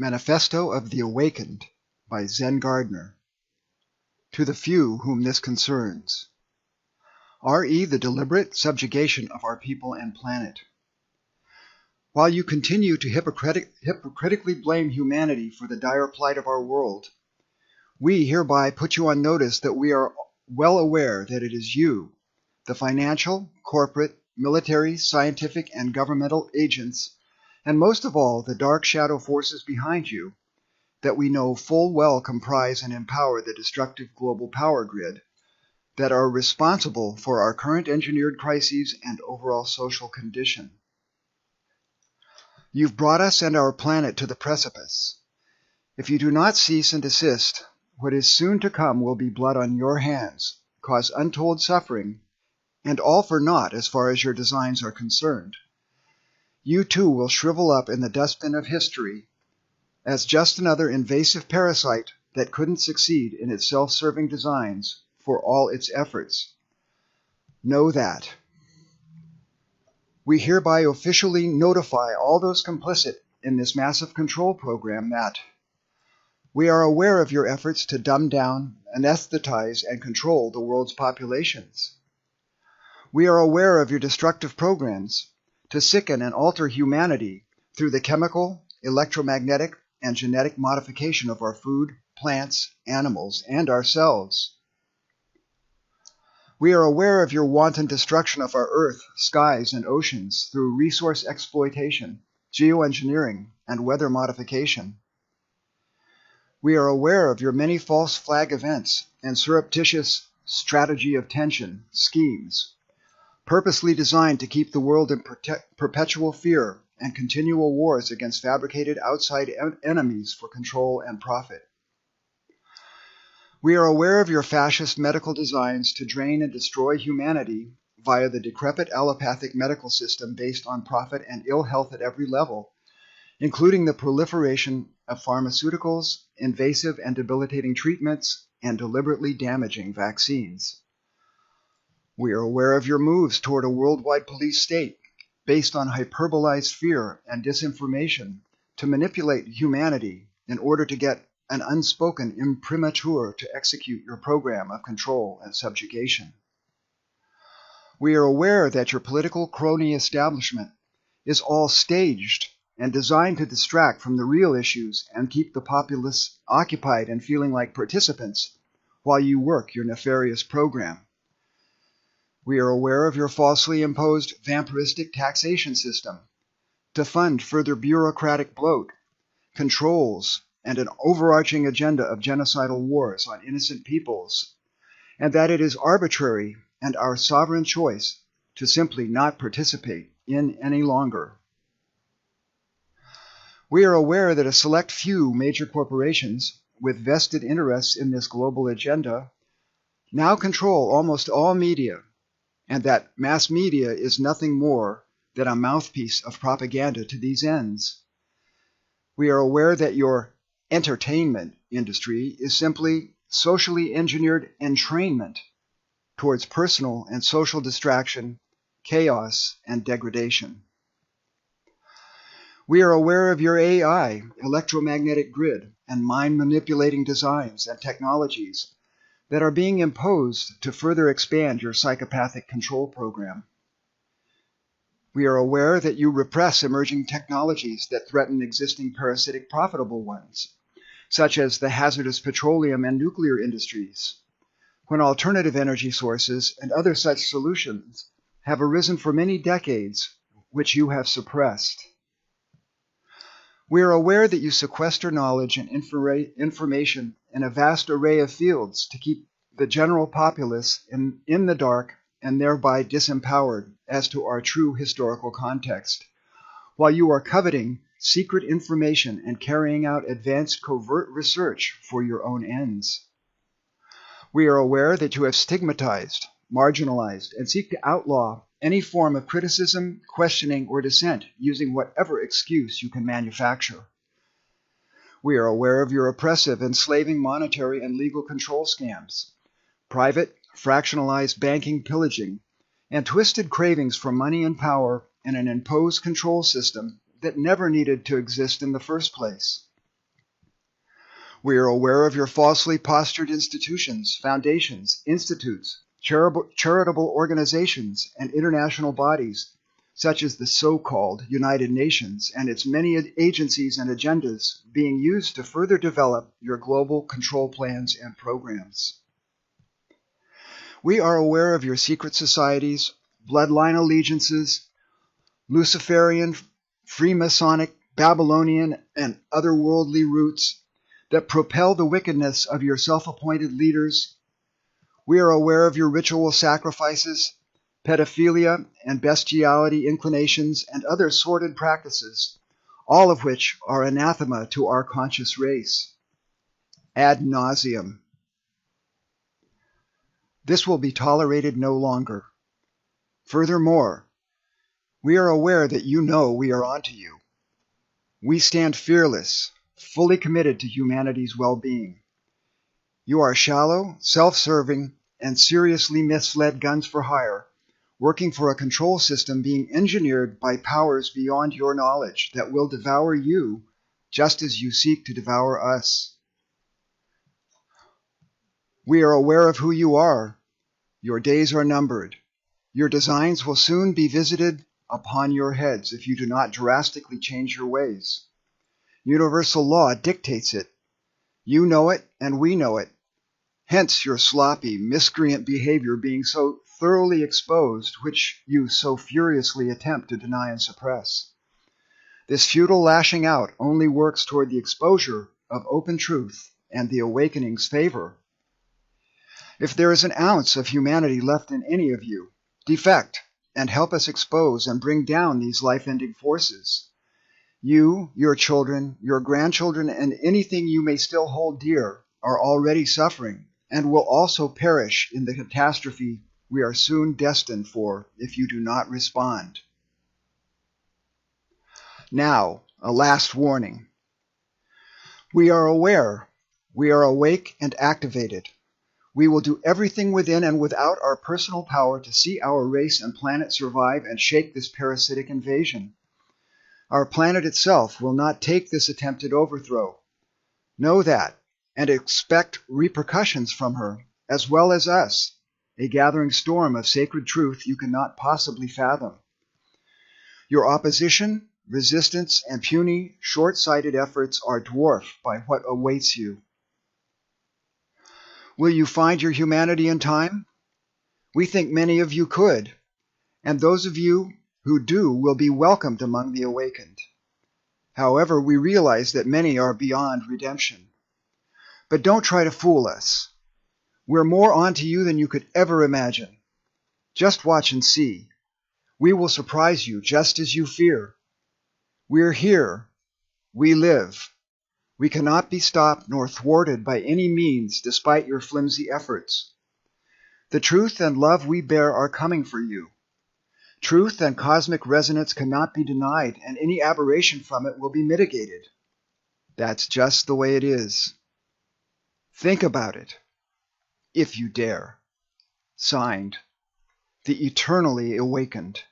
Manifesto of the Awakened by Zen Gardner. To the few whom this concerns. R.E. The deliberate subjugation of our people and planet. While you continue to hypocritically blame humanity for the dire plight of our world, we hereby put you on notice that we are well aware that it is you, the financial, corporate, military, scientific, and governmental agents, and most of all the dark shadow forces behind you, that we know full well comprise and empower the destructive global power grid, that are responsible for our current engineered crises and overall social condition. You've brought us and our planet to the precipice. If you do not cease and desist, what is soon to come will be blood on your hands, cause untold suffering, and all for naught as far as your designs are concerned. You too will shrivel up in the dustbin of history as just another invasive parasite that couldn't succeed in its self-serving designs for all its efforts. Know that. We hereby officially notify all those complicit in this massive control program that we are aware of your efforts to dumb down, anesthetize, and control the world's populations. We are aware of your destructive programs to sicken and alter humanity through the chemical, electromagnetic, and genetic modification of our food, plants, animals, and ourselves. We are aware of your wanton destruction of our earth, skies, and oceans through resource exploitation, geoengineering, and weather modification. We are aware of your many false flag events and surreptitious strategy of tension schemes, purposely designed to keep the world in perpetual fear and continual wars against fabricated outside enemies for control and profit. We are aware of your fascist medical designs to drain and destroy humanity via the decrepit allopathic medical system based on profit and ill health at every level, including the proliferation of pharmaceuticals, invasive and debilitating treatments, and deliberately damaging vaccines. We are aware of your moves toward a worldwide police state based on hyperbolized fear and disinformation to manipulate humanity in order to get an unspoken imprimatur to execute your program of control and subjugation. We are aware that your political crony establishment is all staged and designed to distract from the real issues and keep the populace occupied and feeling like participants while you work your nefarious program. We are aware of your falsely imposed vampiristic taxation system to fund further bureaucratic bloat, controls, and an overarching agenda of genocidal wars on innocent peoples, and that it is arbitrary and our sovereign choice to simply not participate in any longer. We are aware that a select few major corporations with vested interests in this global agenda now control almost all media, and that mass media is nothing more than a mouthpiece of propaganda to these ends. We are aware that your entertainment industry is simply socially engineered entrainment towards personal and social distraction, chaos, and degradation. We are aware of your AI, electromagnetic grid, and mind-manipulating designs and technologies that are being imposed to further expand your psychopathic control program. We are aware that you repress emerging technologies that threaten existing parasitic profitable ones, such as the hazardous petroleum and nuclear industries, when alternative energy sources and other such solutions have arisen for many decades, which you have suppressed. We are aware that you sequester knowledge and information in a vast array of fields to keep the general populace in the dark and thereby disempowered as to our true historical context, while you are coveting secret information and carrying out advanced covert research for your own ends. We are aware that you have stigmatized, marginalized, and seek to outlaw any form of criticism, questioning, or dissent using whatever excuse you can manufacture. We are aware of your oppressive, enslaving monetary and legal control scams, private, fractionalized banking pillaging, and twisted cravings for money and power in an imposed control system that never needed to exist in the first place. We are aware of your falsely postured institutions, foundations, institutes, charitable organizations, and international bodies, such as the so-called United Nations and its many agencies and agendas being used to further develop your global control plans and programs. We are aware of your secret societies, bloodline allegiances, Luciferian, Freemasonic, Babylonian, and otherworldly roots that propel the wickedness of your self-appointed leaders. We are aware of your ritual sacrifices, pedophilia, and bestiality inclinations, and other sordid practices, all of which are anathema to our conscious race. Ad nauseum. This will be tolerated no longer. Furthermore, we are aware that you know we are onto you. We stand fearless, fully committed to humanity's well-being. You are shallow, self-serving, and seriously misled guns for hire, working for a control system being engineered by powers beyond your knowledge that will devour you just as you seek to devour us. We are aware of who you are. Your days are numbered. Your designs will soon be visited upon your heads if you do not drastically change your ways. Universal law dictates it. You know it, and we know it. Hence your sloppy, miscreant behavior being so thoroughly exposed, which you so furiously attempt to deny and suppress. This futile lashing out only works toward the exposure of open truth and the awakening's favor. If there is an ounce of humanity left in any of you, defect and help us expose and bring down these life-ending forces. You, your children, your grandchildren, and anything you may still hold dear are already suffering and will also perish in the catastrophe we are soon destined for if you do not respond. Now, a last warning. We are aware, we are awake and activated. We will do everything within and without our personal power to see our race and planet survive and shake this parasitic invasion. Our planet itself will not take this attempted overthrow. Know that, and expect repercussions from her, as well as us, a gathering storm of sacred truth you cannot possibly fathom. Your opposition, resistance, and puny, short-sighted efforts are dwarfed by what awaits you. Will you find your humanity in time? We think many of you could, and those of you who do will be welcomed among the awakened. However, we realize that many are beyond redemption. But don't try to fool us. We're more onto you than you could ever imagine. Just watch and see. We will surprise you just as you fear. We're here. We live. We cannot be stopped nor thwarted by any means despite your flimsy efforts. The truth and love we bear are coming for you. Truth and cosmic resonance cannot be denied, and any aberration from it will be mitigated. That's just the way it is. Think about it, if you dare. Signed, the Eternally Awakened.